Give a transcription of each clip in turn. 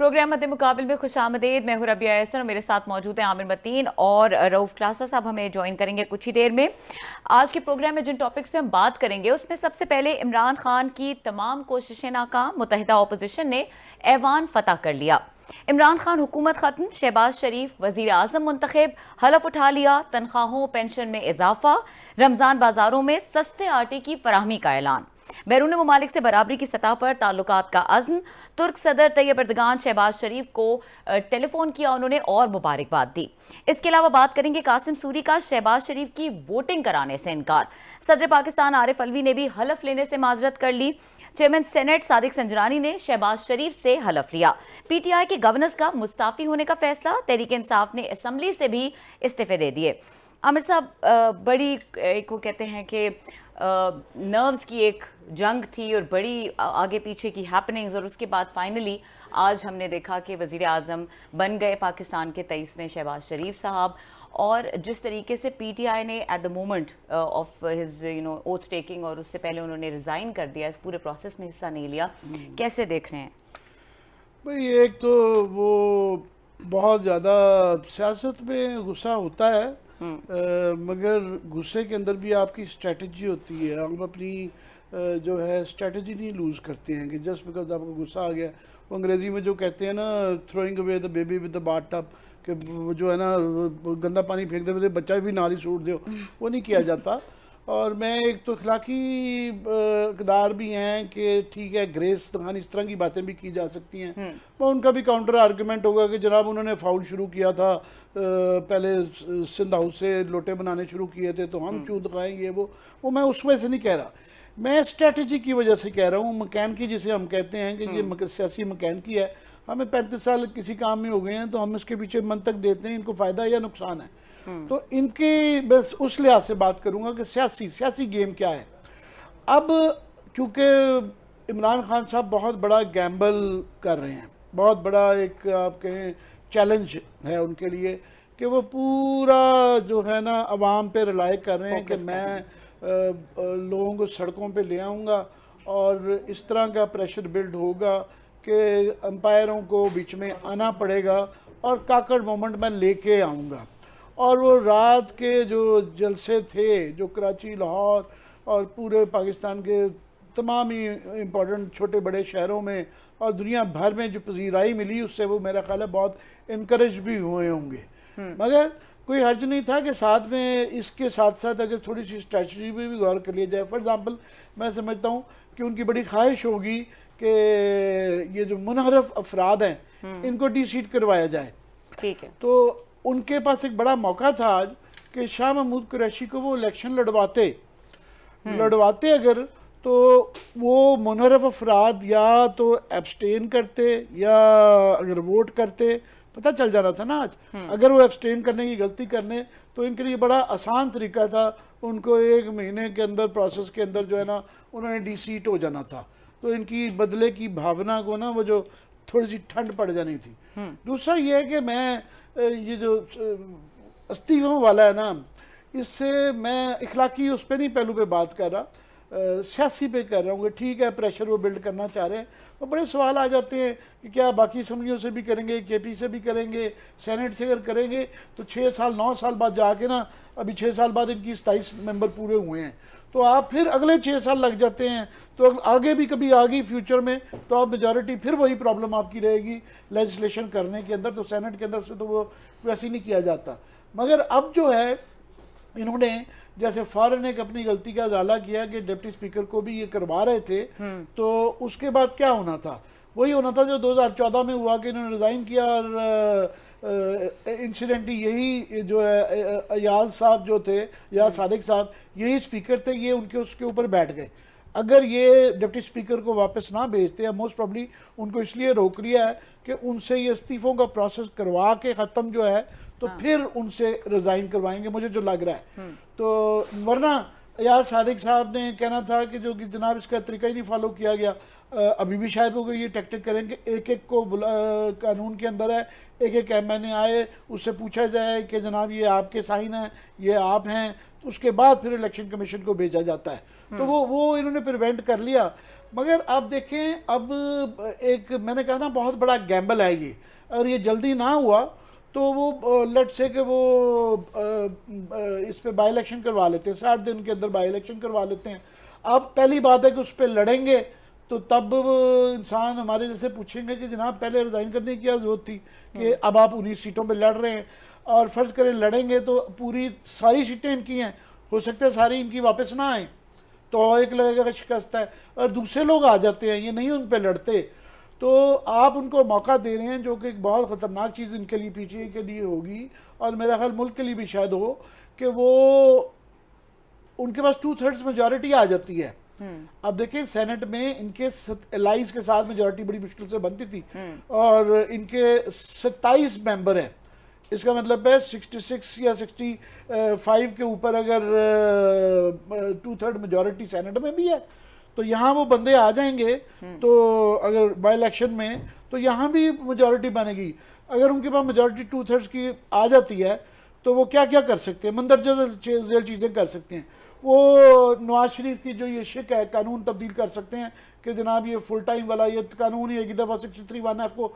Programme मद्दे मुकाबिल में खुशामदीद। मैं हूं रबिया एहसन और मेरे साथ मौजूद हैं आमिर मतीन और रऊफ क्लासा साहब हमें ज्वाइन करेंगे कुछ ही देर में। आज के प्रोग्राम में जिन टॉपिक्स पे हम बात करेंगे उसमें सबसे पहले इमरान खान की तमाम कोशिशें नाकाम, मुत्तहिदा अपोजिशन ने ऐवान फतह कर लिया। इमरान खान हुकूमत खत्म, शहबाज शरीफ वजीर आजम मुंतखब, हलफ उठा लिया, तनख्वाहों पेंशन में इजाफा, रमजान बाजारों में सस्ते आटे की फराहमी का ऐलान, बैरून ममालिक से बराबरी की सतह पर ताल्लुकात का अज़्म, तुर्क सदर तैयब एर्दोगान शहबाज शरीफ को टेलीफोन किया उन्होंने और मुबारकबाद दी। इसके अलावा बात करेंगे कासिम सूरी का शहबाज शरीफ की वोटिंग कराने से इनकार, सदर पाकिस्तान आरिफ अलवी ने भी हलफ लेने से माजरत कर ली, चेयरमैन सेनेट सादिक संजरानी ने शहबाज शरीफ से हलफ लिया, पीटीआई के गवर्नर्स का मुस्ताफी होने का फैसला, तहरीक इंसाफ ने असम्बली से भी इस्तीफे दे दिए। आमिर साहब, बड़ी एक वो कहते हैं कि नर्व्स की एक जंग थी और बड़ी आगे पीछे की हैपनिंग्स, और उसके बाद फाइनली आज हमने देखा कि वज़ीर आज़म बन गए पाकिस्तान के 23वें शहबाज शरीफ साहब। और जिस तरीके से पीटीआई ने at the moment of his oath taking, और उससे पहले उन्होंने रिज़ाइन कर दिया, इस पूरे प्रोसेस में हिस्सा नहीं लिया, कैसे देख रहे हैं? भाई, एक तो वो बहुत ज़्यादा सियासत में गुस्सा होता है, मगर गुस्से के अंदर भी आपकी स्ट्रेटजी होती है। हम अपनी जो है स्ट्रेटजी नहीं लूज़ करते हैं कि जस्ट बिकॉज आपको गुस्सा आ गया, वो अंग्रेज़ी में जो कहते हैं ना, throwing away the baby with the bath tub, कि जो है ना गंदा पानी फेंक दे, बच्चा भी नाली सूट दो, वो नहीं किया जाता। और मैं एक तो अखलाकी इक़दार भी हैं कि ठीक है, ग्रेस दिखानी, इस तरह की बातें भी की जा सकती हैं। वो उनका भी काउंटर आर्गूमेंट होगा कि जनाब उन्होंने फाउल शुरू किया था, पहले सिंध हाउस से लोटे बनाने शुरू किए थे, तो हम क्यों दिखाएंगे। वो मैं उस वजह से नहीं कह रहा, मैं स्ट्रेटजी की वजह से कह रहा हूँ। मकैन की जिसे हम कहते हैं कि ये सियासी मकैन की है, हमें 35 साल किसी काम में हो गए हैं, तो हम इसके पीछे मंतक देते हैं इनको फ़ायदा या नुकसान है। तो इनकी बस उस लिहाज से बात करूंगा कि सियासी गेम क्या है। अब क्योंकि इमरान खान साहब बहुत बड़ा गैम्बल कर रहे हैं, बहुत बड़ा एक आप कहें चैलेंज है उनके लिए कि वो पूरा जो है ना अवाम पे रिलाई कर रहे हैं कि मैं लोगों को सड़कों पे ले आऊँगा और इस तरह का प्रेशर बिल्ड होगा कि अंपायरों को बीच में आना पड़ेगा और काकड़ मोमेंट मैं लेके आऊँगा। और वो रात के जो जलसे थे, जो कराची, लाहौर और पूरे पाकिस्तान के तमाम ही इम्पोर्टेंट छोटे बड़े शहरों में और दुनिया भर में जो पजीराई मिली, उससे वो मेरा ख्याल है बहुत इनकरेज भी हुए होंगे। मगर कोई हर्ज नहीं था कि साथ में इसके साथ साथ अगर थोड़ी सी स्ट्रेटजी पे भी गौर कर लिया जाए। फॉर एग्ज़ाम्पल, मैं समझता हूँ कि उनकी बड़ी ख्वाहिश होगी कि ये जो मुनहरफ अफराद हैं इनको डी सीट करवाया जाए। ठीक है, तो उनके पास एक बड़ा मौका था आज कि शाह महमूद कुरैशी को वो इलेक्शन लड़वाते अगर, तो वो मुनहरफ अफराद या तो एब्सटेन करते या अगर वोट करते, पता चल जाना था ना आज। अगर वो एब्सटेन करने की गलती करने, तो इनके लिए बड़ा आसान तरीका था, उनको 1 महीने के अंदर प्रोसेस के अंदर जो है ना उन्होंने डी सीट हो जाना था। तो इनकी बदले की भावना को ना वो जो थोड़ी सी ठंड पड़ जानी थी। दूसरा ये है कि मैं ये जो इस्तीफों वाला है ना, इससे मैं इखलाकी उस पर नहीं पहलू पे बात कर रहा, सियासी पे कर रहा हूँ कि ठीक है प्रेशर वो बिल्ड करना चाह रहे हैं। और बड़े सवाल आ जाते हैं कि क्या बाकी असम्बलियों से भी करेंगे, केपी से भी करेंगे, सेनेट से अगर करेंगे तो 6 साल 9 साल बाद जाके ना, अभी 6 साल बाद इनकी 27 मेंबर पूरे हुए हैं, तो आप फिर अगले 6 साल लग जाते हैं, तो आगे भी कभी आ गई फ्यूचर में तो आप मेजॉरिटी, फिर वही प्रॉब्लम आपकी रहेगी लेजिस्लेशन करने के अंदर। तो सेनेट के अंदर से तो वो वैसे ही नहीं किया जाता। मगर अब जो है इन्होंने जैसे फ़ौरन एक अपनी गलती का इजाला किया कि डिप्टी स्पीकर को भी ये करवा रहे थे, तो उसके बाद क्या होना था, वही होना था जो 2014 में हुआ कि इन्होंने रिज़ाइन किया। और इंसिडेंटली यही जो है अयाज साहब जो थे, या सादिक साहब, यही स्पीकर थे, ये उनके उसके ऊपर बैठ गए। अगर ये डिप्टी स्पीकर को वापस ना भेजते हैं, मोस्ट प्रॉब्ली उनको इसलिए रोक लिया है कि उनसे ये इस्तीफ़ों का प्रोसेस करवा के ख़त्म जो है, तो फिर उनसे रिज़ाइन करवाएंगे, मुझे जो लग रहा है। तो वरना यार सादिक साहब ने कहना था कि जो कि जनाब इसका तरीका ही नहीं फॉलो किया गया। अभी भी शायद वो ये टैक्टिक करें कि एक एक को कानून के अंदर है, एक एक MNA आए, उससे पूछा जाए कि जनाब ये आपके साइन हैं, ये आप हैं, तो उसके बाद फिर इलेक्शन कमीशन को भेजा जाता है। तो वो इन्होंने प्रिवेंट कर लिया। मगर अब देखें, अब एक मैंने कहा ना बहुत बड़ा गैम्बल है ये, और ये जल्दी ना हुआ तो वो लेट से कि वो इस पे बाई इलेक्शन करवा लेते हैं, 60 दिन के अंदर बाई इलेक्शन करवा लेते हैं। अब पहली बात है कि उस पर लड़ेंगे तो तब इंसान हमारे जैसे पूछेंगे कि जनाब पहले रिज़ाइन करने की क्या ज़रूरत थी कि अब आप 19 सीटों पे लड़ रहे हैं, और फ़र्ज़ करें लड़ेंगे तो पूरी सारी सीटें इनकी हैं, हो सकता है सारी इनकी वापस ना आए, तो एक लगेगा कि शिकस्त है, और दूसरे लोग आ जाते हैं, ये नहीं उन पर लड़ते। तो आप उनको मौका दे रहे हैं, जो कि एक बहुत ख़तरनाक चीज़ इनके लिए, PTI के लिए होगी, और मेरा ख्याल मुल्क के लिए भी शायद हो, कि वो उनके पास 2/3 मेजॉरिटी आ जाती है। अब देखिए सेनेट में इनके एलाइज के साथ मेजॉरिटी बड़ी मुश्किल से बनती थी, और इनके 27 मेंबर हैं। इसका मतलब है 66 या 65 के ऊपर अगर 2/3 मेजॉरिटी सेनेट में भी है, तो यहाँ वो बंदे आ जाएंगे। तो अगर बाई इलेक्शन में तो यहाँ भी मेजॉरिटी बनेगी। अगर उनके पास मेजॉरिटी 2/3 की आ जाती है तो वो क्या क्या कर सकते हैं, मंदरजा झेल चीज़ें कर सकते हैं। वो नवाज शरीफ की जो ये शिक है, कानून तब्दील कर सकते हैं कि जनाब ये फुल टाइम वाला ये कानून ही एक दफ़ा 63(1)(f) को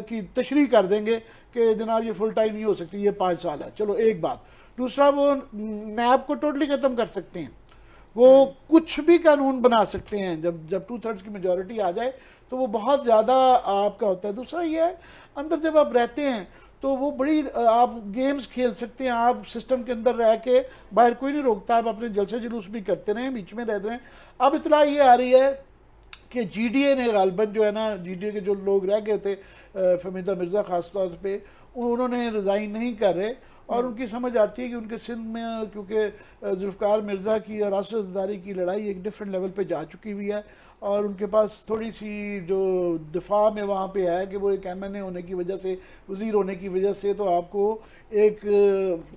की तशरीह कर देंगे कि जनाब ये फुल टाइम नहीं हो सकती, ये 5 साल है। चलो एक बात। दूसरा, वो नैब को टोटली ख़त्म कर सकते हैं, वो कुछ भी कानून बना सकते हैं। जब 2/3 की मेजॉरिटी आ जाए तो वो बहुत ज़्यादा आपका होता है। दूसरा ये है, अंदर जब आप रहते हैं तो वो बड़ी आप गेम्स खेल सकते हैं, आप सिस्टम के अंदर रह के, बाहर कोई नहीं रोकता, आप अपने जलसे जुलूस भी करते रहें, बीच में रह रहे हैं। अब इतला ये आ रही है कि GDA ने गालबन जो है ना, GDA के जो लोग रह गए थे, फमीदा मिर्ज़ा ख़ास तौर पे, उन्होंने रिज़ाइन नहीं कर रहे, और उनकी समझ आती है कि उनके सिंध में क्योंकि जुल्फ़िकार मिर्ज़ा की और आसदारी की लड़ाई एक डिफरेंट लेवल पे जा चुकी हुई है, और उनके पास थोड़ी सी जो दिफा में वहाँ पे है कि वो एक MNA होने की वजह से, वज़ीर होने की वजह से, तो आपको एक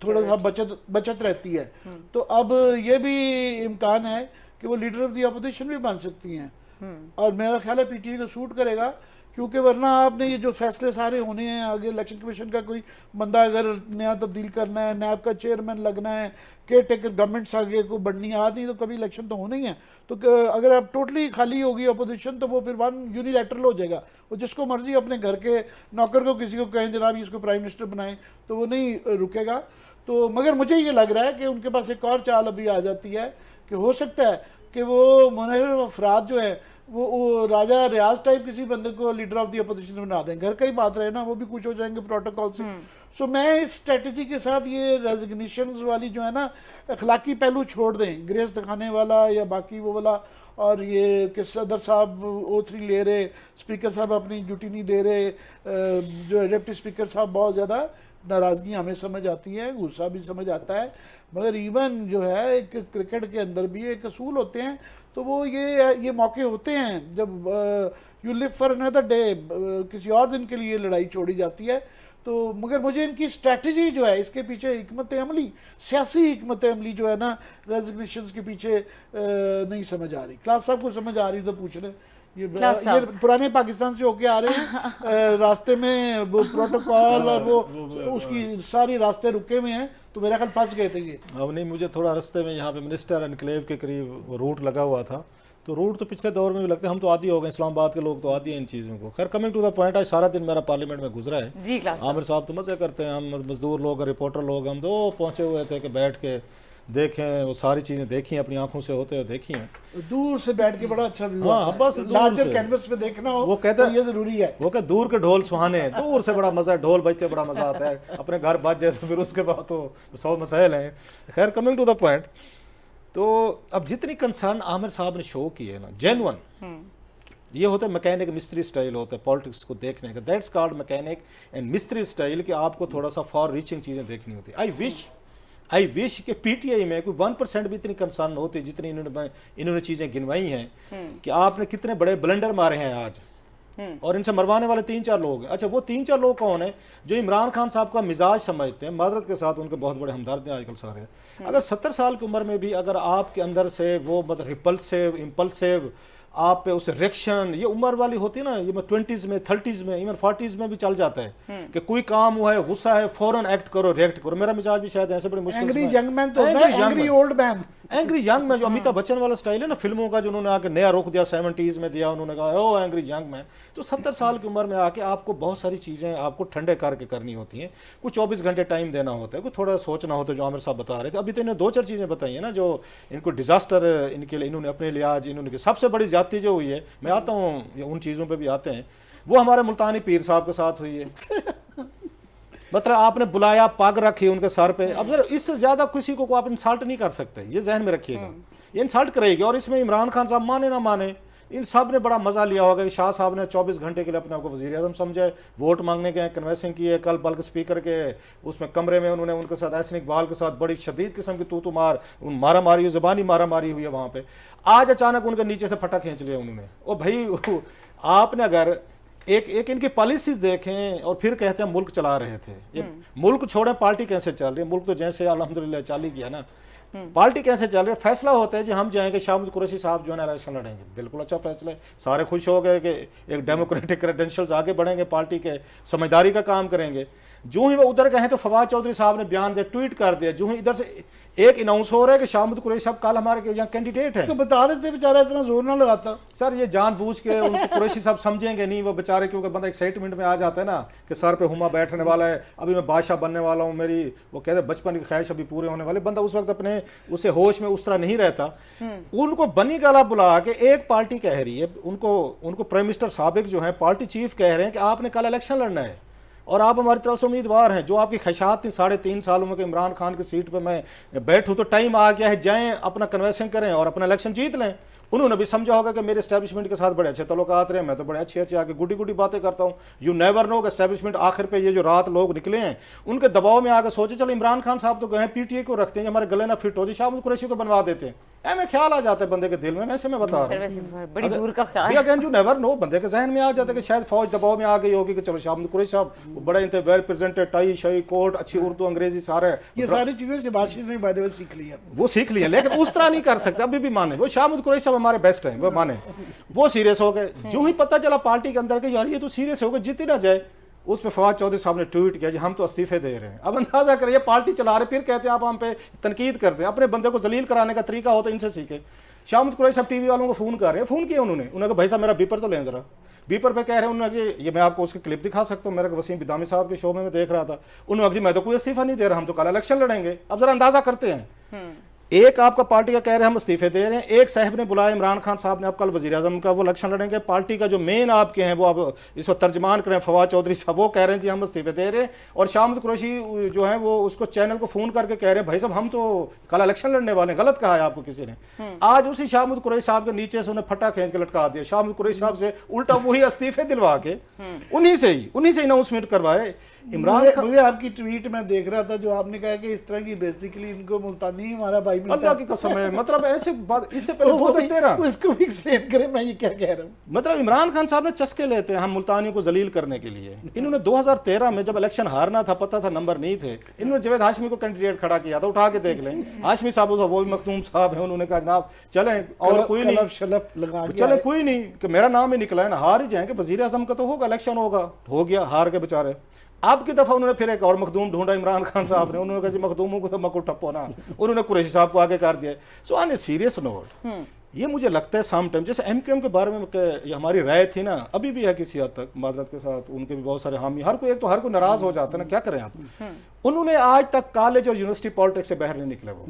थोड़ा सा बचत रहती है। तो अब ये भी इम्कान है कि वो लीडर ऑफ द अपोजिशन भी बन सकती हैं, और मेरा ख्याल है PTI को सूट करेगा, क्योंकि वरना आपने ये जो फैसले सारे होने हैं आगे, इलेक्शन कमीशन का कोई बंदा अगर नया तब्दील करना है, नैब का चेयरमैन लगना है, केयर टेकर गवर्नमेंट्स आगे को बढ़नी आ नहीं, तो कभी इलेक्शन तो होना ही है। तो अगर आप टोटली खाली होगी अपोजिशन, तो वो फिर यूनिलैटरल हो जाएगा, वो जिसको मर्जी अपने घर के नौकर को किसी को कहें जनाब इसको प्राइम मिनिस्टर बनाएं, तो वो नहीं रुकेगा। तो मगर मुझे ये लग रहा है कि उनके पास एक और चाल अभी आ जाती है कि हो सकता है कि वो मुनहर अफराद जो है वो राजा रियाज टाइप किसी बंदे को लीडर ऑफ द अपोजिशन बना दें। घर का ही बात रहे ना, वो भी खुश हो जाएंगे प्रोटोकॉल से। सो मैं इस स्ट्रेटजी के साथ ये रेजिग्नेशन वाली जो है ना, अखलाकी पहलू छोड़ दें, ग्रेस दिखाने वाला या बाकी वो वाला, और ये कि सदर साहब O3 ले रहे, स्पीकर साहब अपनी ड्यूटी नहीं दे रहे, जो डिप्टी स्पीकर साहब बहुत ज़्यादा नाराज़गी हमें समझ आती है, गुस्सा भी समझ आता है। मगर इवन जो है एक क्रिकेट के अंदर भी एक असूल होते हैं, तो वो ये मौके होते हैं जब you live for another day, किसी और दिन के लिए लड़ाई छोड़ी जाती है। तो मगर मुझे इनकी स्ट्रैटेजी जो है, इसके पीछे हिकमत अमली, सियासी हिकमत अमली जो है ना, रेजिग्नेशन के पीछे नहीं समझ आ रही। क्लास साहब को समझ आ रही तो पूछ रहे, ये पुराने पाकिस्तान से होके आ रहे हैं, रास्ते में वो प्रोटोकॉल और वो उसकी सारी रास्ते रुके हुए हैं, तो मेरा ख्याल फंस गए थे ये। अब नहीं, मुझे थोड़ा रास्ते में यहाँ पे मिनिस्टर एनक्लेव के करीब रूट लगा हुआ था, तो रूट तो पिछले दौर में भी लगते हैं, हम तो आदी हो गए, इस्लामाबाद के लोग तो आदी हैं इन चीज़ों को। खैर कमिंग टू द पॉइंट, आज सारा दिन मेरा पार्लियामेंट में गुजरा है जी। आमिर साहब तो मज़े करते हैं, हम मजदूर लोग, रिपोर्टर लोग, हम तो पहुँचे हुए थे कि बैठ के देखें, वो सारी चीज़ें देखी, अपनी आंखों से होते हुए देखी हैं, दूर से बैठ के बड़ा अच्छा व्यू। हाँ, बस लार्जर कैनवस पे देखना हो, वो कहते हैं ये जरूरी है। वो क्या दूर के ढोल सुहाने हैं, दूर से बड़ा मज़ा है, ढोल बजते बड़ा मज़ा आता है, अपने घर बज जाए तो फिर उसके बाद तो 100 मसाइल हैं। खैर कमिंग टू द पॉइंट, तो अब जितनी कंसर्न आमिर साहब ने शो की है ना, जेन्युइन ये होता है मैकेनिक मिस्त्री स्टाइल होता है पॉलिटिक्स को देखने का, दैट्स कॉल्ड मैकेनिक एंड मिस्त्री स्टाइल, कि आपको थोड़ा सा फॉर रीचिंग चीज़ें देखनी होती है। आई विश कि PTI में कोई 1% भी इतनी कंसर्न होती जितनी इन्होंने चीज़ें गिनवाई हैं कि आपने कितने बड़े ब्लंडर मारे हैं आज, और इनसे मरवाने वाले 3-4 लोग हैं। अच्छा, वो 3-4 लोग कौन है? जो इमरान खान साहब का मिजाज समझते हैं, मादरत के साथ उनके बहुत बड़े हमदर्द हैं आजकल सारे। अगर 70 साल की उम्र में भी अगर आपके अंदर से वो मतलब रिपल्सिव, इम्पल्सिव, आप पे उसे रिएक्शन, ये उम्र वाली होती है ना, ये 20s में, 30s में, इवन 40s में भी चल जाता है कि कोई काम हुआ है, गुस्सा है, फौरन एक्ट करो, रिएक्ट करो। मेरा मिजाज भी शायद ऐसे बड़ी मुश्किल एंग्री यंग मैन तो होता है, angry old man. Angry young man जो अमिताभ बच्चन वाला स्टाइल है ना फिल्मों का, जो उन्होंने आके नया रुख दिया 70s में दिया, उन्होंने कहा ओ एंग्री यंग मैन। तो 70 साल की उम्र में आके आपको बहुत सारी चीज़ें आपको ठंडे करके करनी होती हैं। कुछ 24 घंटे टाइम देना होता है, कुछ थोड़ा सोचना होता है, जो आमिर साहब बता रहे थे। अभी तो इन्होंने 2-4 चीज़ें बताई हैं ना जो इनको डिजास्टर इनके लिए इन्होंने अपने लिए आज इन्होंने सबसे बड़ी ज्यादती जो हुई है, मैं आता हूँ उन चीज़ों पर भी आते हैं, वो हमारे मुल्तानी पीर साहब के साथ हुई है। मतलब आपने बुलाया, पग रखी उनके सर पे। अब जरा इससे ज्यादा किसी को आप इंसल्ट नहीं कर सकते, ये जहन में रखिएगा, ये इंसल्ट करेगी। और इसमें इमरान खान साहब माने ना माने, इन सब ने बड़ा मजा लिया होगा कि शाह साहब ने 24 घंटे के लिए अपने आप को वजीर आजम समझे, वोट मांगने के कन्वेंसिंग किए, कल बल्कि स्पीकर के उसमें कमरे में उन्होंने उनके साथ एहसन इकबाल के साथ बड़ी शदीद किस्म की तू मारा मारी, ज़बानी मारा मारी हुई है वहाँ पे। आज अचानक उनके नीचे से फटा खींच लिया उन्होंने। ओ भाई, आपने अगर एक इनकी पॉलिसीज देखें और फिर कहते हैं मुल्क चला रहे थे। ये मुल्क छोड़े, पार्टी कैसे चल रही है? मुल्क तो जैसे अल्हम्दुलिल्लाह चाल ही गया ना, पार्टी कैसे चल रही है? फैसला होता है जी हम जाएंगे, शाहमूद कुरैशी साहब जो है ना इलेक्शन लड़ेंगे, बिल्कुल अच्छा फैसला है, सारे खुश हो गए कि एक डेमोक्रेटिक क्रेडेंशियल्स आगे बढ़ेंगे, पार्टी के समझदारी का काम करेंगे। जो ही वो उधर गए तो फवाद चौधरी साहब ने बयान दिया, ट्वीट कर दिया, जो ही इधर से एक अनाउंस हो रहा है कि शाहमूद कुरैशी साहब कल हमारे यहाँ कैंडिडेट है। तो बता देते बेचारा, इतना जोर ना लगाता। सर ये जानबूझ के उनको कुरैशी साहब समझेंगे नहीं वो बेचारे, क्योंकि बंदा एक्साइटमेंट में आ जाता है ना कि सर पे हुमा बैठने वाला है, अभी मैं बादशाह बनने वाला हूँ, मेरी वो कहते हैं बचपन की ख्वाहिश अभी पूरे होने वाले। बंदा उस वक्त अपने उसे होश में उस तरह नहीं रहता। उनको बनी गला बुला के एक पार्टी कह रही है, उनको प्राइम मिनिस्टर साबिक जो है पार्टी चीफ कह रहे हैं कि आपने कल इलेक्शन लड़ना है और आप हमारी तरफ से उम्मीदवार हैं। जो आपकी ख्वाहिशात थी 3.5 सालों में कि इमरान खान की सीट पे मैं बैठूं, तो टाइम आ गया है, जाएं अपना कन्वेंशन करें और अपना इलेक्शन जीत लें। उन्होंने भी समझा होगा कि मेरे एस्टैब्लिशमेंट के साथ बड़े अच्छे तल्लुकात रहे, मैं तो बड़े अच्छे आके गुडी बातें करता हूँ। यू नेवर नो कि एस्टैब्लिशमेंट आखिर पे ये जो रात लोग निकले हैं उनके दबाव में आकर सोचे चलो इमरान खान साहब तो गए पीटीए को रखते हैं, हमारे गले ना फिट हो जाए, शाहमूद कुरैशी को बनवा देते हैं। ऐसे ख्याल आ जाता है बंदे के दिल में, वैसे मैं बता रहा हूँ, बड़ी दूर का ख्याल। अगेन यू नेवर नो, बंदे के जहन में आ जाता है कि शायद फौज दबाव में आ गई होगी कि चलो शाहमूद कुरैशी साहब बड़े इनते वेल प्रेजेंटेड, टाई शाई कोट, अच्छी उर्दू अंग्रेजी सारे, ये सारी चीजें शहबाज शरीफ ने बाय द वे सीख ली है। वो सीख लिया, लेकिन उस तरह नहीं कर सकते। अभी भी माने वो शाहमूद कुरैशी साहब हमारे बेस्ट हैं, वो माने, वो सीरियस हो गए। जो ही पता चला पार्टी के अंदर के यार ये तो सीरियस हो गए, जीती ना जाए, उस पर फवाद चौधरी साहब ने ट्वीट किया जी हम तो इस्तीफे दे रहे हैं। अब अंदाजा करिए, पार्टी चला रहे, फिर कहते हैं आप हम पे तनकीद करते हैं। अपने बंदे को जलील कराने का तरीका हो तो इनसे सीखे। शाहमूद कुरैशी साहब टीवी वालों को फोन कर रहे हैं, फोन किया उन्होंने कहा भाई साहब मेरा बीपर तो लें जरा। बीपर पे कह रहे हैं उन्होंने कि ये मैं आपको उसकी क्लिप दिखा सकता हूँ, मेरे वसीम बिदामी साहब के शो में मैं देख रहा था, उन्होंने कहा मैं तो कोई इस्तीफा नहीं दे रहा, हम तो कल इलेक्शन लड़ेंगे। अब जरा अंदाजा करते हैं, एक आपका पार्टी का कह रहे हैं हम इस्तीफे दे रहे हैं, एक साहब ने बुलाया इमरान खान साहब ने आप कल वजीर आजम का वो इलेक्शन लड़ेंगे, पार्टी का जो मेन आपके हैं वो आप इसको तर्जमान करें फवाद चौधरी साहब, वो कह रहे हैं जी हम इस्तीफे दे रहे हैं, और शाहमूद कुरैशी जो है वो उसको चैनल को फोन करके कह रहे हैं भाई साहब हम तो कल इलेक्शन लड़ने वाले हैं। गलत कहा है आपको किसी ने। आज उसी शाहमूद कुरैशी साहब के नीचे से उन्हें फटा खींच के लटका दिया, शाहमूद कुरैशी साहब से उल्टा वही इस्तीफे दिलवा के उन्हीं से ही अनाउंसमेंट करवाए। इमरान खान, मुझे आपकी ट्वीट में देख रहा था जो आपने कहा कि इस तरह की बेसिकली इनको मुल्तानी हमारा भाई मिलता अल्लाह की कसम है, मतलब ऐसे बात इससे पहले 2013 इसको भी एक्सप्लेन करें मैं ये क्या कह रहा हूँ। मतलब इमरान खान साहब ने चस्के लेते हैं हम मुल्तानियों को जलील करने के लिए। इन्होंने 2013 में जब इलेक्शन हारना था, पता था नंबर नहीं थे, इन्होंने जावेद हाशमी को कैंडिडेट खड़ा किया था, उठा के देख लें हाशमी साहब वो भी मखदूम साहब है, उन्होंने कहा जनाब चलें और कोई नहीं चले कोई नहीं कि मेरा नाम ही निकला है ना, हार ही जाएंगे, वजीर आजम का तो होगा, इलेक्शन होगा, हो गया, हार के बेचारे। अब की दफा उन्होंने फिर एक और मखदूम ढूंढा इमरान खान साहब ने, उन्होंने कहा जी मखदूमों को तो मको टप्पो ना, उन्होंने कुरैशी साहब को आगे कर दिया। So on a serious note, ये मुझे लगता है सम टाइम जैसे एमक्यूएम के बारे में ये हमारी राय थी ना, अभी भी है किसी हद तक, माजरत के साथ उनके भी बहुत सारे हामी, हर कोई एक तो हर कोई नाराज हो जाता है ना, क्या करें आप। उन्होंने आज तक कॉलेज और यूनिवर्सिटी पॉलिटिक्स से बाहर नहीं निकले, वो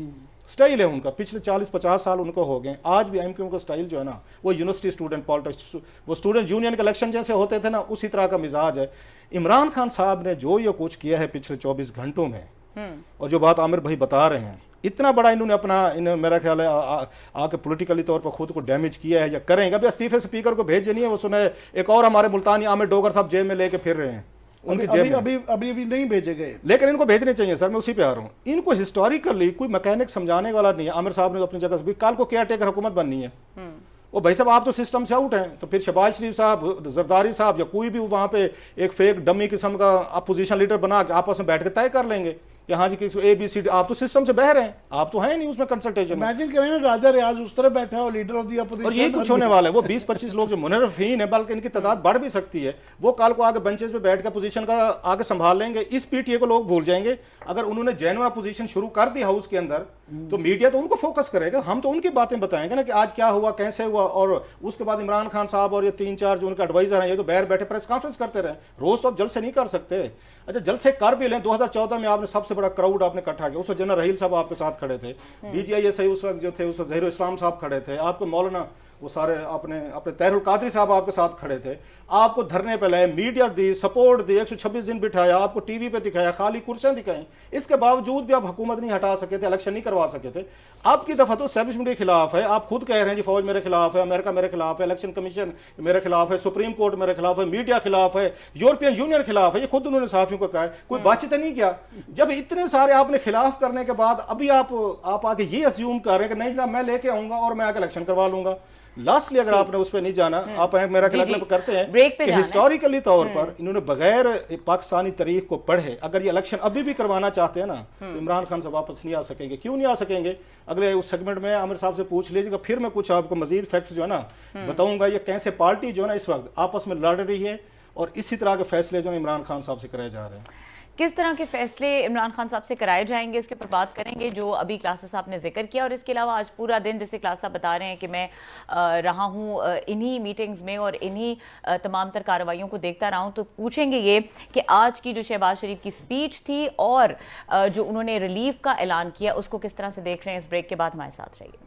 स्टाइल है उनका, पिछले 40-50 साल उनको हो गए। आज भी एमक्यूएम का स्टाइल जो है ना वो यूनिवर्सिटी स्टूडेंट पॉलिटिक्स, वो स्टूडेंट यूनियन के इलेक्शन जैसे होते थे ना, उसी तरह का मिजाज है। इमरान खान साहब ने जो ये कुछ किया है पिछले 24 घंटों में, और जो बात आमिर भाई बता रहे हैं, इतना बड़ा इन्होंने अपना मेरा ख्याल है आके पॉलिटिकली तौर पर खुद को डैमेज किया है या करेंगे। अभी इस्तीफे स्पीकर को भेजे नहीं है, वो सुने एक और हमारे मुल्तानी आमिर डोगर साहब जेब में लेके फिर रहे हैं, उनकी जेब में अभी नहीं भेजे गए, लेकिन इनको भेजने चाहिए सर, मैं उसी पे आ रहा हूँ। इनको हिस्टोरिकली कोई मैकेनिक समझाने वाला नहीं है। आमिर साहब ने अपनी जगह से, कल को केयर टेकर हुकूमत बननी है, ओ भाई साहब आप तो सिस्टम से आउट हैं, तो फिर शहबाज शरीफ साहब, जरदारी साहब या कोई भी वहाँ पे एक फेक डमी किस्म का अपोजिशन लीडर बना के आपस में बैठ के तय कर लेंगे कि हाँ जी किसी ABCD, आप तो सिस्टम से बह रहे हैं, आप तो हैं नहीं उसमें कंसल्टेशन। इमेजिन करें ना राजा रियाज उस तरह बैठा हो, लीडर ऑफ द अपोजिशन, और यही कुछ होने वाला है। वो 20-25 लोग जो मुनर्रफीन है, बल्कि इनकी तादाद बढ़ भी सकती है, वो कल को आगे बेंचेस पे बैठ कर पोजीशन का आगे संभाल लेंगे। इस PTA को लोग भूल जाएंगे। अगर उन्होंने जेन्युइन पोजीशन शुरू कर दी हाउस के अंदर, तो मीडिया तो उनको फोकस करेगा, हम तो उनकी बातें बताएंगे ना कि आज क्या हुआ, कैसे हुआ। और उसके बाद इमरान खान साहब और ये 3-4 जो उनके एडवाइजर हैं, ये तो बाहर बैठे प्रेस कॉन्फ्रेंस करते रहे। रोज तो आप जल से नहीं कर सकते। अच्छा जल से कर भी लें, 2014 में आपने सबसे बड़ा क्राउड आपने इकट्ठा किया, उस वक्त जनरल रहील साहब आपके साथ खड़े थे, DGI उस वक्त जो थे, उस वक्त ज़हीरुल इस्लाम साहब खड़े थे, आपके मौलाना वो सारे अपने तहरुल कादरी साहब आपके साथ खड़े थे, आपको धरने पे लाए, मीडिया दी, सपोर्ट दी, 126 दिन बिठाया, आपको टीवी पे दिखाया, खाली कुर्सियां दिखाई, इसके बावजूद भी आप हुकूमत नहीं हटा सके थे, इलेक्शन नहीं करवा सके थे। अब की दफा तो एस्टैब्लिशमेंट के खिलाफ है, आप खुद कह रहे हैं जी फौज मेरे खिलाफ है, अमेरिका मेरे खिलाफ है, इलेक्शन कमीशन मेरे खिलाफ है, सुप्रीम कोर्ट मेरे खिलाफ है, मीडिया खिलाफ है, यूरोपियन यूनियन खिलाफ है, ये खुद उन्होंने सहाफियों को कहा है, कोई बातचीत नहीं किया। जब इतने सारे आपने खिलाफ करने के बाद अभी आप आके ये अज्यूम कर रहे हैं कि नहीं जनाब मैं लेके आऊंगा और मैं आके इलेक्शन करवा लूंगा। लास्टली अगर आपने उस पर नहीं जाना, आप मेरा ख्याल करते हैं कि हिस्टोरिकली तौर पर इन्होंने बगैर पाकिस्तानी तारीख को पढ़े अगर ये इलेक्शन अभी भी करवाना चाहते हैं ना, तो इमरान खान से वापस नहीं आ सकेंगे। क्यों नहीं आ सकेंगे? अगले उस सेगमेंट में आमिर साहब से पूछ लीजिएगा, फिर मैं कुछ आपको मजीद फैक्ट्स जो है ना बताऊंगा, ये कैसे पार्टी जो है ना इस वक्त आपस में लड़ रही है और इसी तरह के फैसले जो है इमरान खान साहब से कराए जा रहे हैं। किस तरह के फैसले इमरान खान साहब से कराए जाएंगे, इसके ऊपर बात करेंगे, जो अभी क्लासेस आपने जिक्र किया। और इसके अलावा आज पूरा दिन, जैसे क्लास साहब बता रहे हैं कि मैं रहा हूँ इन्हीं मीटिंग्स में और इन्हीं तमाम तर कार्रवाइयों को देखता रहा हूँ, तो पूछेंगे ये कि आज की जो शहबाज शरीफ की स्पीच थी और जो उन्होंने रिलीफ का ऐलान किया, उसको किस तरह से देख रहे हैं। इस ब्रेक के बाद हमारे साथ रहिए।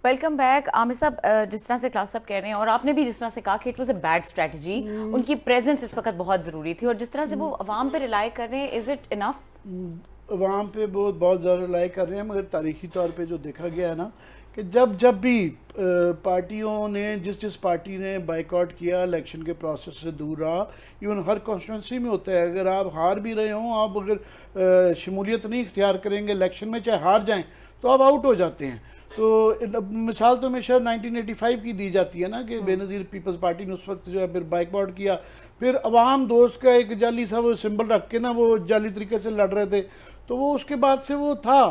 Welcome back. आमिर साहब, जिस तरह से क्लास साहब कह रहे हैं और आपने भी जिस तरह से कहा कि it was a bad strategy, उनकी प्रेजेंस इस वक्त बहुत ज़रूरी थी, और जिस तरह से वो अवाम पे रिलाई कर रहे हैं, इज़ इट इनफ? अवाम पे बहुत ज़्यादा रिलाई कर रहे हैं, मगर तारीखी तौर पे जो देखा गया है ना कि जब भी पार्टियों ने जिस पार्टी ने बाइकआउट किया, इलेक्शन के प्रोसेस से दूर रहा, इवन हर कॉन्स्टिट्यूंसी में होता है, अगर आप हार भी रहे हों, आप अगर शमूलियत नहीं इख्तियार करेंगे इलेक्शन में, चाहे हार जाएं, तो आप आउट हो जाते हैं। तो मिसाल तो हमेशा 1985 की दी जाती है ना कि बेनज़ीर पीपल्स पार्टी ने उस वक्त जो है फिर बाइकआउट किया, फिर अवाम दोस्त का एक जाली सा वो सिंबल रख के ना वो जाली तरीके से लड़ रहे थे, तो वो उसके बाद से वो था।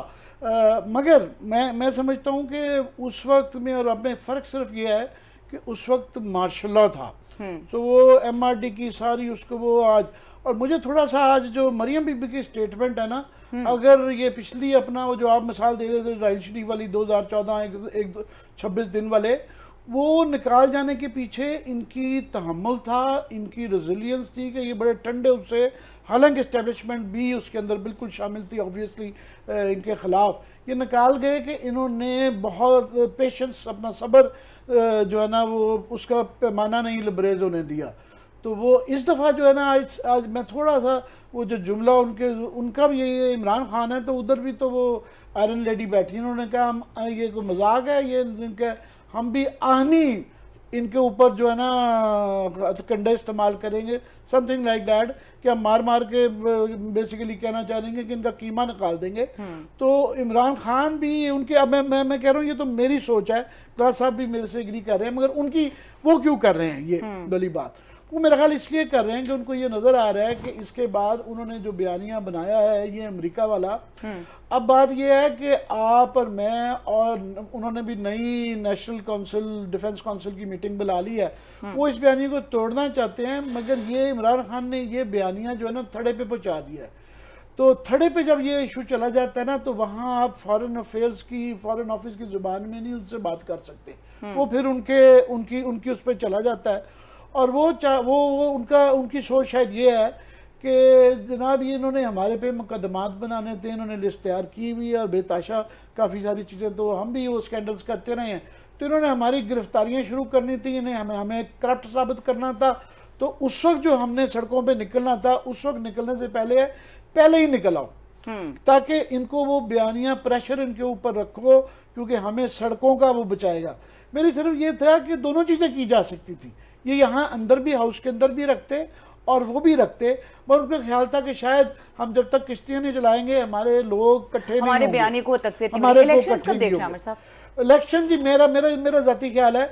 मगर मैं समझता हूँ कि उस वक्त में और अब में फ़र्क सिर्फ ये है कि उस वक्त मार्शल लॉ था, तो वो MRD की सारी उसको वो आज, और मुझे थोड़ा सा आज जो मरियम बीबी की स्टेटमेंट है ना, अगर ये पिछली अपना वो जो आप मिसाल दे रहे थे राइल शरीफ वाली 2014 26 दिन वाले, वो निकाल जाने के पीछे इनकी तहम्मुल था, इनकी रेजिलियंस थी कि ये बड़े ठंडे उससे, हालांकि इस्टेब्लिशमेंट भी उसके अंदर बिल्कुल शामिल थी ऑब्वियसली इनके ख़िलाफ़, ये निकाल गए कि इन्होंने बहुत पेशेंस, अपना सब्र जो है ना वो उसका पैमाना नहीं लबरेज होने दिया। तो वो इस दफ़ा जो है ना आज मैं थोड़ा सा वो जो जुमला उनका भी ये इमरान खान है, तो उधर भी तो वो आयरन लेडी बैठी, उन्होंने कहा ये कोई मजाक है, ये इनके हम भी आहनी इनके ऊपर जो है ना कंडे इस्तेमाल करेंगे, समथिंग लाइक दैट, कि हम मार के बेसिकली कहना चाहेंगे कि इनका कीमा निकाल देंगे। तो इमरान खान भी उनके, अब मैं कह रहा हूँ ये तो मेरी सोच है, क्लास साहब भी मेरे से एग्री कर रहे हैं, मगर उनकी वो क्यों कर रहे हैं ये गली बात, वो मेरा ख्याल इसलिए कर रहे हैं कि उनको ये नज़र आ रहा है कि इसके बाद उन्होंने जो बयानिया बनाया है ये अमेरिका वाला, अब बात ये है कि आप और मैं, और उन्होंने भी नई नेशनल काउंसिल, डिफेंस काउंसिल की मीटिंग बुला ली है, वो इस बयानिया को तोड़ना चाहते हैं, मगर ये इमरान खान ने ये बयानिया जो है ना थड़े पे पहुँचा दिया है। तो थड़े पे जब ये इशू चला जाता है ना, तो वहाँ आप फॉरेन अफेयर्स की, फॉरेन ऑफिस की ज़ुबान में नहीं उनसे बात कर सकते, वो फिर उनकी उस पर चला जाता है। और वो उनकी सोच शायद ये है कि जनाब ये इन्होंने हमारे पे मुकदमात बनाने थे, इन्होंने लिस्ट तैयार की हुई है और बेताशा काफ़ी सारी चीज़ें, तो हम भी वो स्कैंडल्स करते रहे हैं, तो इन्होंने हमारी गिरफ्तारियां शुरू करनी थी, इन्हें हमें करप्ट साबित करना था। तो उस वक्त जो हमने सड़कों पे निकलना था, उस वक्त निकलने से पहले ही निकल आओ, ताकि इनको वो बयानिया प्रेशर इनके ऊपर रखो, क्योंकि हमें सड़कों का वो बचाएगा। मेरी सिर्फ ये था कि दोनों चीज़ें की जा सकती थी, ये यहाँ अंदर भी, हाउस के अंदर भी रखते और वो भी रखते, पर उनका ख्याल था कि शायद हम जब तक किश्तियाँ नहीं चलाएंगे हमारे लोग इकट्ठे नहीं होंगे, हमारे बयानी को तकफीर नहीं हमारे मिलेगी। को इलेक्शंस कब इकट्ठे देख नहीं रहे हैं आमिर साहब? होंगे। इलेक्शन जी मेरा ज़ाती ख्याल है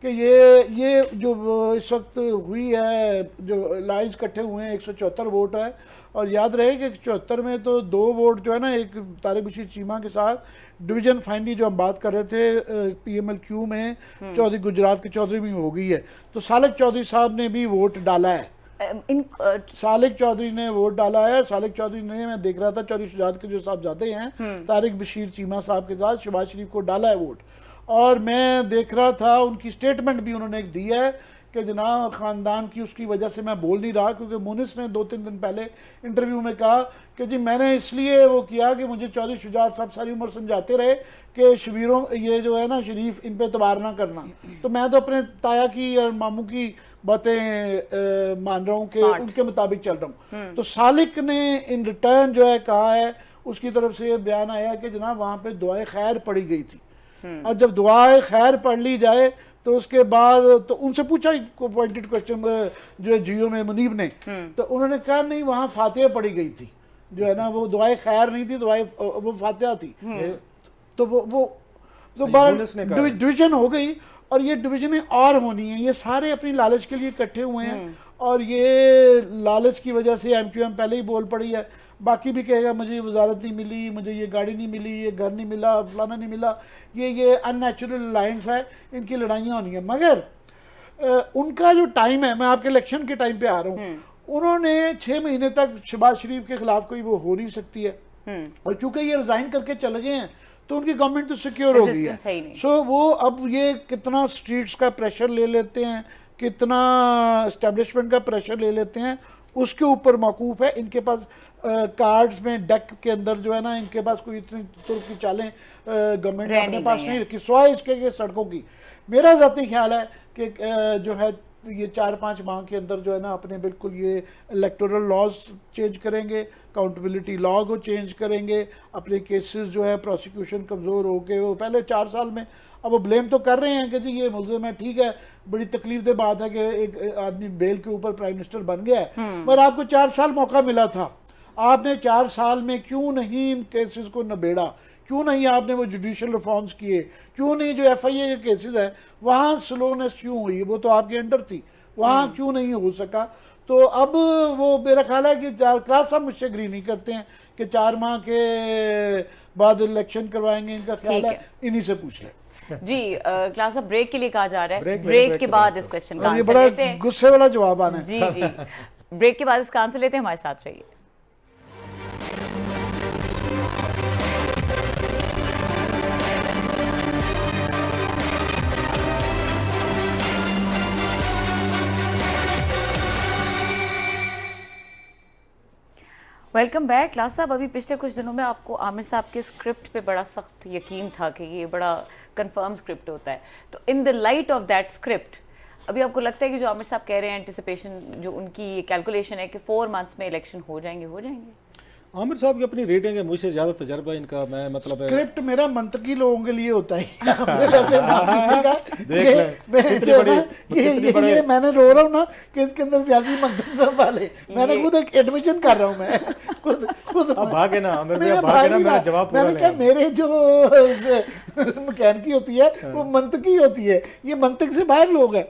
कि ये जो इस वक्त हुई है, जो लाइज इकट्ठे हुए हैं 174 वोट है, और याद रहे कि 74 में तो 2 वोट जो है ना, एक तारिक बशीर चीमा के साथ डिवीजन फाइनली जो हम बात कर रहे थे PMLQ में चौधरी, गुजरात के चौधरी में हो गई है, तो सालिक चौधरी साहब ने भी वोट डाला है। सालिक चौधरी ने वोट डाला है। सालिक चौधरी ने, मैं देख रहा था चौधरी शुजात के जो साहब जाते हैं तारिक बशीर चीमा साहब के साथ, शहबाज शरीफ को डाला है वोट। और मैं देख रहा था उनकी स्टेटमेंट भी उन्होंने एक दी है कि जनाब ख़ानदान की उसकी वजह से मैं बोल नहीं रहा, क्योंकि मुनिस ने 2-3 दिन पहले इंटरव्यू में कहा कि जी मैंने इसलिए वो किया कि मुझे चौधरी शुजात साहब सारी उम्र समझाते रहे कि शबीरों ये जो है ना शरीफ, इन पे एतबार ना करना, तो मैं तो अपने ताया की और मामू की बातें मान रहा हूँ कि उनके मुताबिक चल रहा हूँ। तो सालिक ने इन रिटर्न जो है कहा है, उसकी तरफ से ये बयान आया कि जनाब वहाँ पे दुआए खैर पढ़ी गई थी, और जब दुआए खैर पढ़ ली जाए तो उसके बाद तो उनसे पूछा पॉइंटेड क्वेश्चन जो जियो में मुनीब ने, तो उन्होंने कहा नहीं वहाँ फातिहा पढ़ी गई थी, जो है ना वो दुआए खैर नहीं थी, वो फातिहा थी। तो वो तो डिवीजन हो गई, और ये डिवीजनें और होनी है। ये सारे अपनी लालच के लिए इकट्ठे हुए हैं, और ये लालच की वजह से MQM पहले ही बोल पड़ी है। बाकी भी कहेगा मुझे वजारत नहीं मिली, मुझे ये गाड़ी नहीं मिली, ये घर नहीं मिला, फलाना नहीं मिला, ये अननेचुरल लाइन्स है, इनकी लड़ाइयाँ होनी है। मगर उनका जो टाइम है, मैं आपके इलेक्शन के टाइम पे आ रहा हूँ, उन्होंने 6 महीने तक शहबाज शरीफ के खिलाफ कोई वो हो नहीं सकती है, और चूंकि ये रिजाइन करके चले गए हैं तो उनकी गवर्नमेंट तो सिक्योर हो गई है। सो वो अब ये कितना स्ट्रीट्स का प्रेशर ले लेते हैं, कितना एस्टेब्लिशमेंट का प्रेशर ले लेते हैं, उसके ऊपर मौकूफ है। इनके पास कार्ड्स में डेक के अंदर जो है ना, इनके पास कोई इतनी तुर की चालें गवर्नमेंट ने अपने पास नहीं रखी, सिवाय इसके सड़कों की। मेरा ज़ाती ख्याल है कि जो है ये 4-5 माह के अंदर जो है ना अपने बिल्कुल ये इलेक्टोरल लॉज चेंज करेंगे, अकाउंटेबिलिटी लॉ को चेंज करेंगे, अपने केसेस जो है प्रोसिक्यूशन कमज़ोर हो के, वो पहले 4 साल में, अब वो ब्लेम तो कर रहे हैं कि जी ये मुल्ज़िम है, ठीक है, बड़ी तकलीफ दे बात है कि एक आदमी बेल के ऊपर प्राइम मिनिस्टर बन गया है, पर आपको 4 साल मौका मिला था, आपने 4 साल में क्यों नहीं इन केसेस को निबेड़ा, क्यों नहीं आपने वो जुडिशल रिफॉर्म्स किए, क्यों नहीं जो FIA के केसेस हैं वहाँ स्लोनेस क्यों हुई, वो तो आपके अंडर थी, वहाँ क्यों नहीं हो सका। तो अब वो मेरा ख्याल है कि क्लास साहब मुझसे एग्री नहीं करते हैं कि 4 माह के बाद इलेक्शन करवाएंगे, इनका ख्याल है इन्हीं से पूछ लें। जी क्लास साहब ब्रेक के लिए कहा जा रहा है, ब्रेक के बाद इस क्वेश्चन का आंसर लेते हैं। गुस्से वाला जवाब आना है। जी ब्रेक के बाद इसका आंसर लेते हैं, हमारे साथ रहिए। Welcome back. क्लास साहब, अभी पिछले कुछ दिनों में आपको आमिर साहब के स्क्रिप्ट पे बड़ा सख्त यकीन था कि ये बड़ा कंफर्म स्क्रिप्ट होता है, तो in the light of that script अभी आपको लगता है कि जो आमिर साहब कह रहे हैं एंटिसिपेशन, जो उनकी कैलकुलेशन है कि 4 मंथ्स में इलेक्शन हो जाएंगे? आमिर साहब की अपनी रेटिंग है, मुझसे ज़्यादा तजर्बा इनका, मैं मतलब स्क्रिप्ट मेरा मंतकी लोगों के लिए होता है। वैसे ये मैंने रो रहा हूँ ना कि इसके अंदर सियासी मंतक सब वाले, मैंने खुद एक एडमिशन कर रहा हूँ, मैं खुद भागे ना आमिर भैया, भागे ना, मेरा जवाब पूरा मैंने कहा मेरे जो मैकेनिकी होती है वो मंतकी होती है, ये मंतक से बाहर लोग हैं।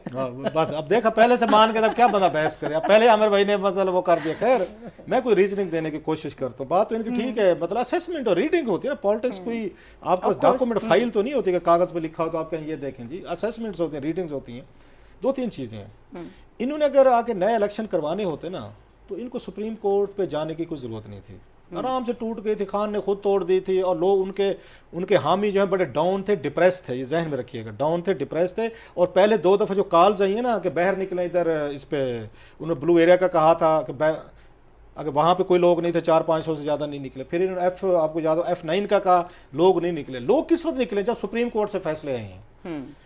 बस अब देखा, पहले से मान के तब क्या बंदा बहस करे, पहले आमिर भाई ने मतलब वो कर दिया। खैर मैं कोई रीजनिंग देने की कोशिश कर, तो बात तो इनकी ठीक है, मतलब असेसमेंट और रीडिंग होती है ना, पॉलिटिक्स कोई आपको डॉक्यूमेंट फाइल तो नहीं होती कि कागज पे लिखा हो तो आप कहीं ये देखें जी, असेसमेंट्स होते हैं, रीडिंग्स होती हैं। 2-3 चीज़ें हैं। इन्होंने अगर आके नए इलेक्शन करवाने होते ना तो इनको सुप्रीम कोर्ट पे जाने की कोई ज़रूरत नहीं थी, आराम से टूट गई थी, खान ने खुद तोड़ दी थी, और लोग उनके हामी जो है बड़े डाउन थे, डिप्रेस थे, ये जहन में रखिएगा, डाउन थे, डिप्रेस थे। और पहले 2 दफ़ा जो कॉल्स आई है ना कि बाहर निकले इधर, इस पे उन्होंने ब्लू एरिया का कहा था कि अगर वहाँ पे कोई लोग नहीं थे, 400-500 से ज़्यादा नहीं निकले। फिर इन्होंने आपको याद हो F9 का कहा, लोग नहीं निकले। लोग किस वक्त निकले? जब सुप्रीम कोर्ट से फैसले आए हैं।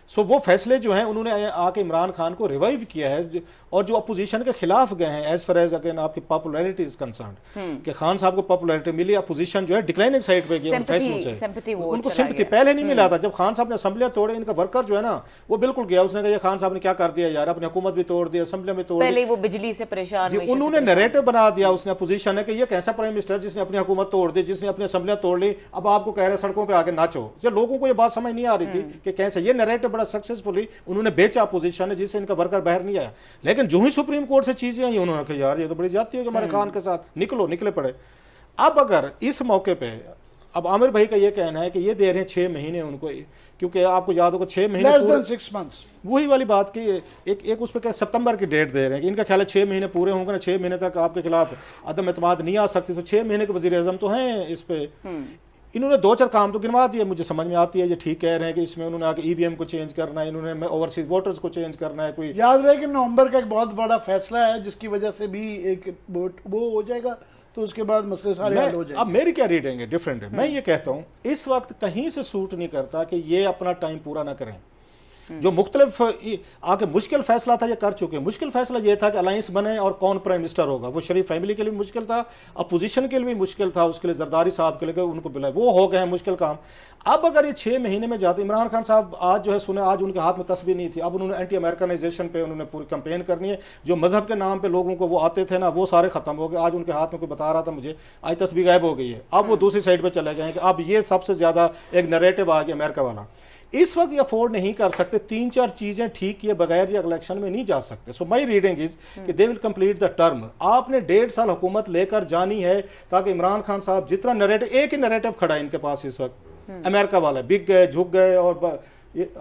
सो वो फैसले जो हैं उन्होंने आके इमरान खान को रिवाइव किया है, और जो अपोजिशन के खिलाफ गए हैं एज फार एज अगेन आपकी पॉपुलैरिटी इज कंसर्न कि खान साहब को पॉपुलैरिटी मिली, अपोजिशन जो है डिक्लाइनिंग साइड पे गई फैसलों से, उनको सिंपैथी पहले नहीं मिला था। जब खान साहब ने असेंबलियां तोड़े, इनका वर्कर जो है ना वो बिल्कुल गया, उसने कहा ये खान साहब ने क्या कर दिया यार, अपनी हुकूमत भी तोड़ दी, असेंबली में तोड़ पहले वो बिजली से परेशान, उन्होंने नैरेटिव बना दिया उसने अपोजिशन ने कि ये कैसा प्राइम मिनिस्टर जिसने अपनी हुकूमत तोड़ दी, जिसने अपनी असेंबलियां तोड़ ली, अब आपको कह रहे सड़कों पे आके नाचो। ये लोगों को ये बात समझ नहीं आ रही थी कि कैसे ये नैरेटिव बड़ा सक्सेसफुली उन्होंने बेचा अपोजिशन ने, जिससे इनका वर्कर बाहर नहीं आया। लेकिन जो ही सुप्रीम कोर्ट से चीजें आई उन्होंने कहा यार ये तो बड़ी जाती है कि हमारे खान के साथ निकले पड़े। अब अगर इस मौके पे अब आमिर भाई का ये कहना है कि ये दे रहे हैं 6 महीने उनको, क्योंकि आपको याद होगा 6 महीने less than 6 months, वही वाली बात की एक उस पर क्या सितंबर की डेट दे रहे हैं कि इनका ख्याल है 6 महीने पूरे होंगे ना, 6 महीने तक आपके खिलाफ अदम एतमाद नहीं आ सकती, तो 6 महीने के वजीर आजम तो हैं इस पे। इन्होंने 2-4 काम तो गिनवा दिए, मुझे समझ में आती है, ये ठीक कह रहे हैं कि इसमें उन्होंने आके ईवीएम को चेंज करना है, इन्होंने ओवरसीज वोटर्स को चेंज करना है। कोई याद रहे कि नवंबर का एक बहुत बड़ा फैसला है जिसकी वजह से भी एक वो हो जाएगा, तो उसके बाद मसले सारे हल हो जाएंगे। अब मेरी क्या रीडिंग है डिफरेंट है, मैं ये कहता हूँ इस वक्त कहीं से सूट नहीं करता कि ये अपना टाइम पूरा ना करें। जो मुख्तलिफ आके मुश्किल फैसला था ये कर चुके हैं। मुश्किल फैसला ये था कि अलायंस बने और कौन प्राइम मिनिस्टर होगा, वो शरीफ फैमिली के लिए भी मुश्किल था, अपोजिशन के लिए भी मुश्किल था, उसके लिए जरदारी साहब के लिए उनको बुलाया, वो हो गए हैं मुश्किल काम। अब अगर ये 6 महीने में जाते, इमरान खान साहब आज जो है सुने, आज उनके हाथ में तस्वीर नहीं थी, अब उन्होंने एंटी अमेरिकनाइजेशन पे उन्होंने पूरी कैंपेन करनी है, जो मजहब के नाम पे लोगों को वो आते थे ना वो सारे खत्म हो गए। आज उनके हाथ में कोई बता रहा था मुझे, आज तस्वीर गायब हो गई है, अब वो दूसरी साइड पे चले गए हैं कि अब ये सबसे ज्यादा एक नैरेटिव आ गया अमेरिका वाला। इस वक्त ये अफोर्ड नहीं कर सकते, 3-4 चीजें ठीक किए बगैर ये इलेक्शन में नहीं जा सकते। सो माई रीडिंग इज कि they will complete the term. आपने 1.5 साल हुकूमत लेकर जानी है ताकि इमरान खान साहब जितना नैरेटिव, एक ही नैरेटिव खड़ा है इनके पास इस वक्त, अमेरिका वाला बिक गए, झुक गए, और ये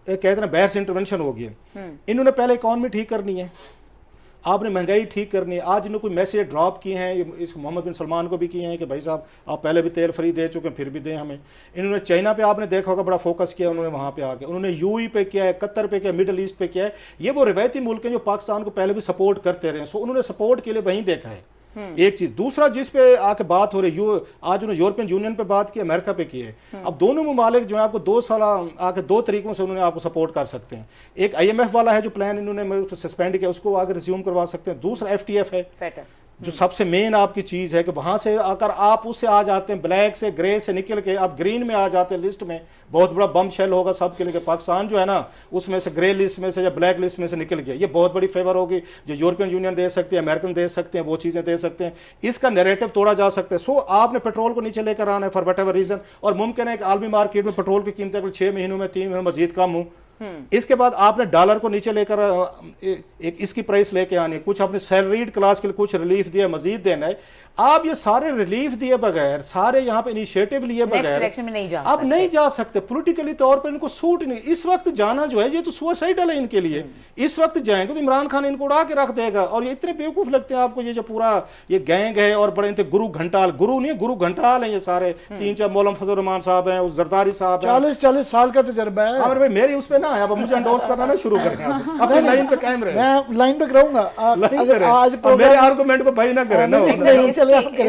कहते हैं बाहर से इंटरवेंशन हो गया। इन्होंने पहले इकॉनमी ठीक करनी है, आपने महंगाई ठीक करनी है। आज इन्होंने कोई मैसेज ड्रॉप किए हैं, इस मोहम्मद बिन सलमान को भी किए हैं कि भाई साहब आप पहले भी तेल फ्री दे चुके हैं, फिर भी दें हमें। इन्होंने चाइना पे आपने देखा होगा बड़ा फोकस किया उन्होंने, वहाँ पे आके उन्होंने यूई पे किया है, कतर पे किया, मिडल ईस्ट पे किया है। ये वो रिवायती मुल्क हैं जो पाकिस्तान को पहले भी सपोर्ट करते रहे, सो उन्होंने सपोर्ट के लिए वहीं देखा है। एक चीज, दूसरा जिस पे आके बात हो रही है, आज उन्होंने यूरोपियन यूनियन पे बात की, अमेरिका पे की है। अब दोनों ममालिक जो है आपको 2 साल आके 2 तरीकों से उन्होंने आपको सपोर्ट कर सकते हैं। एक IMF वाला है जो प्लान इन्होंने सस्पेंड किया, उसको आगे रिज्यूम करवा सकते हैं। दूसरा FTF है जो सबसे मेन आपकी चीज है कि वहां से आकर आप उससे आ जाते हैं, ब्लैक से ग्रे से निकल के आप ग्रीन में आ जाते हैं लिस्ट में। बहुत बड़ा बम शेल होगा सबके लिए। पाकिस्तान जो है ना उसमें से ग्रे लिस्ट में से या ब्लैक लिस्ट में से निकल गया, ये बहुत बड़ी फेवर होगी जो यूरोपियन यूनियन दे सकती है, अमेरिकन दे सकते हैं, वो चीजें दे सकते हैं। इसका नैरेटिव तोड़ा जा सकता है। सो आपने पेट्रोल को नीचे लेकर आना है फॉर वट एवर रीजन, और मुमकिन है कि आलमी मार्केट में पेट्रोल की कीमतें अगले 6 महीनों में 3 महीनों में मजीद कम हो। इसके बाद आपने डॉलर को नीचे लेकर एक इसकी प्राइस लेके आनी है, कुछ अपने सैलरीड क्लास के लिए कुछ रिलीफ दिया, मजीद देना है। आप ये सारे रिलीफ दिए बगैर, सारे यहाँ पे इनिशिएटिव लिए बगैर अब नहीं जा सकते। पॉलिटिकली तौर पर इनको सूट नहीं, इस वक्त जाना जो है ये तो सुसाइडल है इनके लिए। इस वक्त जाएंगे तो इमरान खान इनको उड़ा के रख देगा। और ये इतने बेवकूफ लगते हैं आपको, ये जो पूरा ये गैंग है और बड़े गुरु घंटाल, गुरु नहीं गुरु घंटाल है ये सारे, 3-4 मौलम फजल रहमान साहब हैं, उस जरदारी साहब 40 साल का तजर्बा है। भाई मेरी उस पे ना अब मुझे एंडोर्स करना ना शुरू करें, अपनी लाइन पे कायम रहे। मैं लाइन पे कराऊंगा, आज मेरे आर्गुमेंट को भाई ना करें ना,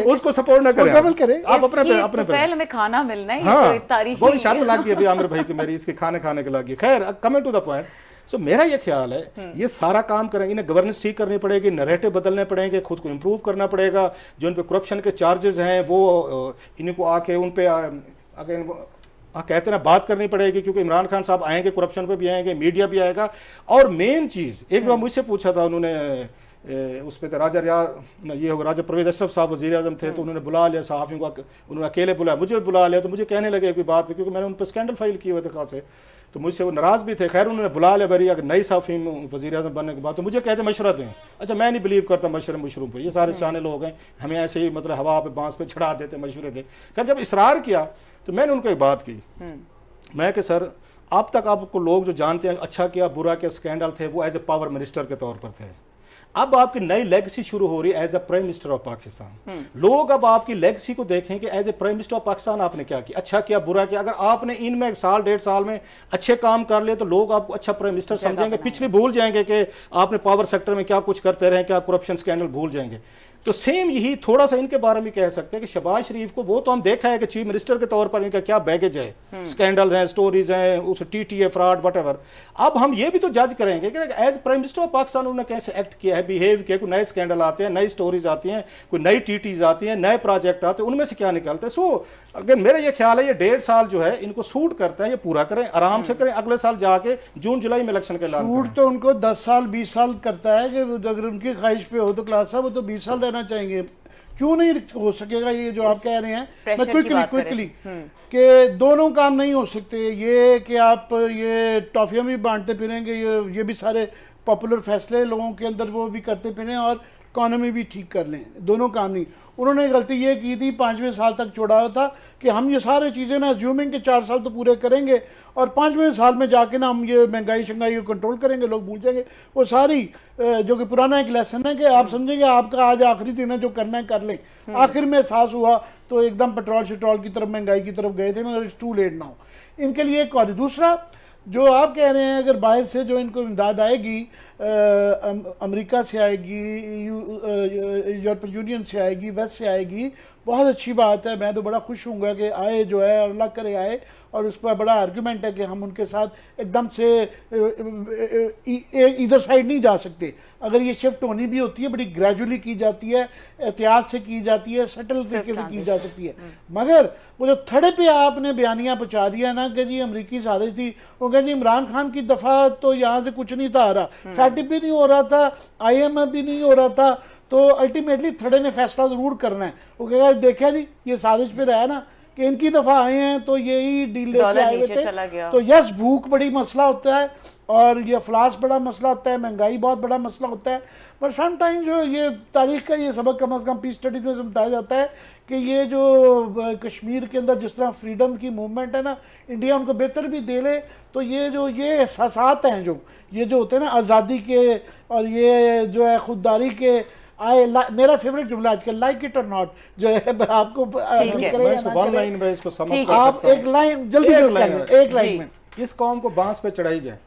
उसको सपोर्ट ना करें, आप अपने पहले हमें खाना मिलना है। हाँ, ये तो तारीख बहुत शर्म लगी अभी आमिर भाई की मेरी इसके खाने के लगी। खैर कमिंग टू द पॉइंट, सो मेरा ये ख्याल है ये सारा काम करेंगे, इन्हें गवर्नेंस ठीक करनी पड़ेगी, नैरेटिव बदलने पड़ेंगे, खुद को इंप्रूव करना पड़ेगा। जो इन पे करप्शन के चार्जेस हैं वो इनको आके उन पे आगे कहते हैं बात करनी पड़ेगी, क्योंकि इमरान खान साहब आएंगे, करप्शन पे भी आएंगे, मीडिया भी आएगा। और मेन चीज़ एक बार मुझसे पूछा था उन्होंने उस पर राजा परवेज अशरफ साहब वज़ीर आज़म थे, तो उन्होंने बुला लिया सहाफ़ियों को, उन्होंने अकेले बुलाया, मुझे भी बुला लिया। तो मुझे कहने लगे कोई बात पे, क्योंकि मैंने उन पर स्कैंडल फाइल किए हुए थे खासे, तो मुझसे वो नाराज़ भी थे। खैर उन्होंने बुला लिया मेरी, अगर नई सहाफ़ी वज़ीर आज़म बनने के बाद, तो मुझे कहते मशवरा दें। अच्छा मैं नहीं बिलीव करता मशरूम पे, ये सारे सियाने लोग हैं, हमें ऐसे ही मतलब हवा पे बांस पे चढ़ा देते मशवरे थे। खैर जब इसरार किया तो मैंने उनको एक बात की, मैं कि सर अब तक आपको लोग जो जानते हैं अच्छा किया बुरा किया स्कैंडल थे, वो एज ए पावर मिनिस्टर के तौर पर थे। अब आपकी नई लेगेसी शुरू हो रही है as a prime minister of Pakistan. लोग अब आपकी लेगेसी को देखें कि as a prime minister of Pakistan आपने क्या किया, अच्छा किया बुरा किया। अगर आपने इनमें 1-1.5 साल में अच्छे काम कर लिए तो लोग आपको अच्छा प्राइम मिनिस्टर समझेंगे, पिछले भूल जाएंगे कि आपने पावर सेक्टर में क्या कुछ करते रहे, क्या करप्शन स्कैंडल भूल जाएंगे। तो सेम यही थोड़ा सा इनके बारे में कह सकते हैं कि शहबाज शरीफ को, वो तो हम देखा है कि चीफ मिनिस्टर के तौर पर इनका क्या बैगेज है, स्कैंडल्स हैं, स्टोरीज हैं, उस टीटीए फ्रॉड वटएवर। अब हम ये भी तो जज करेंगे कि as prime minister of Pakistan उन्होंने कैसे एक्ट किया है, बिहेव किया, कोई नए स्कैंडल आते हैं, नई स्टोरीज आती हैं, कोई नई टीटीज आती हैं, नए प्रोजेक्ट आते हैं, उनमें से क्या निकलते हैं। सो अगर मेरा ये ख्याल है ये 1.5 साल जो है इनको सूट करता है, ये पूरा करें, आराम से करें, अगले साल जाके जून जुलाई में इलेक्शन के ऐलान सूट तो उनको 10 साल 20 साल करता है कि अगर उनकी ख्वाहिश पे हो तो क्लास साहब वो तो 20 साल रहना चाहेंगे। क्यों नहीं हो सकेगा ये जो आप कह रहे हैं। मैं क्विकली कि दोनों काम नहीं हो सकते। ये कि आप ये टॉफियाँ भी बांटते फिरेंगे, ये भी सारे पॉपुलर फैसले लोगों के अंदर वो भी करते फिरें और इकॉनमी भी ठीक कर लें, दोनों काम नहीं। उन्होंने गलती ये की थी 5वें साल तक छोड़ा हुआ था कि हम ये सारे चीज़ें ना अज्यूमिंग के 4 साल तो पूरे करेंगे और 5वें साल में जाके ना हम ये महंगाई शंगाई को कंट्रोल करेंगे, लोग भूल जाएंगे वो सारी, जो कि पुराना एक लेसन है कि आप समझेंगे आपका आज आखिरी दिन है, जो करना है कर लें। आखिर में एहसास हुआ तो एकदम पेट्रोल शेट्रोल की तरफ, महंगाई की तरफ गए थे, मगर इट्स टू लेट नाउ। इनके लिए एक और दूसरा जो आप कह रहे हैं, अगर बाहर से जो इनको इमदाद आएगी, अमेरिका से आएगी, यूरोपियन यूनियन से आएगी, वेस्ट से आएगी, बहुत अच्छी बात है। मैं तो बड़ा खुश हूँगा कि आए जो है, अल्लाह करे आए, और उसका बड़ा आर्गूमेंट है कि हम उनके साथ एकदम से इधर साइड नहीं जा सकते। अगर ये शिफ्ट होनी भी होती है, बड़ी ग्रेजुअली की जाती है, एहतियात से की जाती है, सटल तरीके से की जा सकती है। मगर वो जो थड़े पे आपने बयानियाँ पहुँचा दिया ना कि जी अमरीकी साजिश थी, वो कह जी इमरान खान की दफ़ा तो यहाँ से कुछ नहीं था आ रहा, फैटिक भी नहीं हो रहा था, IMF भी नहीं हो रहा था, तो अल्टीमेटली थड़े ने फैसला ज़रूर करना है। वो कहेगा देखा जी ये साजिश पे रहा है ना कि इनकी दफ़ा आए हैं तो यही डील लेके आए हुए थे। तो यस, भूख बड़ी मसला होता है और ये अफलास बड़ा मसला होता है, महंगाई बहुत बड़ा मसला होता है। पर समटाइम जो ये तारीख़ का ये सबक कम अज़ कम पीस स्टडीज़ में समझाया जाता है कि ये जो कश्मीर के अंदर जिस तरह फ्रीडम की मूवमेंट है ना, इंडिया उनको बेहतर भी दे ले तो ये जो ये एहसासात हैं, जो ये जो होते हैं ना आज़ादी के और ये जो है खुददारी के, मेरा फेवरेट जुमला आजकल लाइक इट और नॉट जो है, आपको आप एक लाइन जल्दी से एक लाइन में इस कौम को बांस पे चढ़ाई जाए,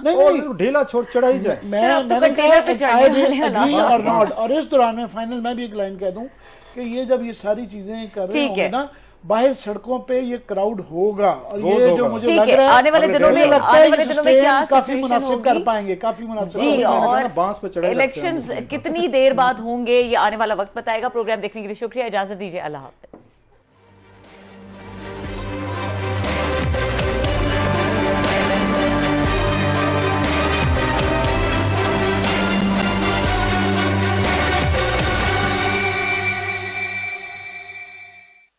नहीं ढीला छोड़ चढ़ाई जाए। मैंने कहा और नॉट। और इस दौरान में फाइनल मैं भी एक लाइन कह दूं कि ये जब ये सारी चीजें कर रहे होंगे ना, बाहर सड़कों पे ये क्राउड होगा और ये जो मुझे लग रहा है आने वाले दिनों में क्या काफी मुनासिब कर पाएंगे, काफी मुनासिब। जी, और बांस पे चढ़े इलेक्शंस कितनी देर बाद होंगे ये आने वाला वक्त बताएगा। प्रोग्राम देखने के लिए शुक्रिया, इजाजत दीजिए, अल्लाह हाफिज।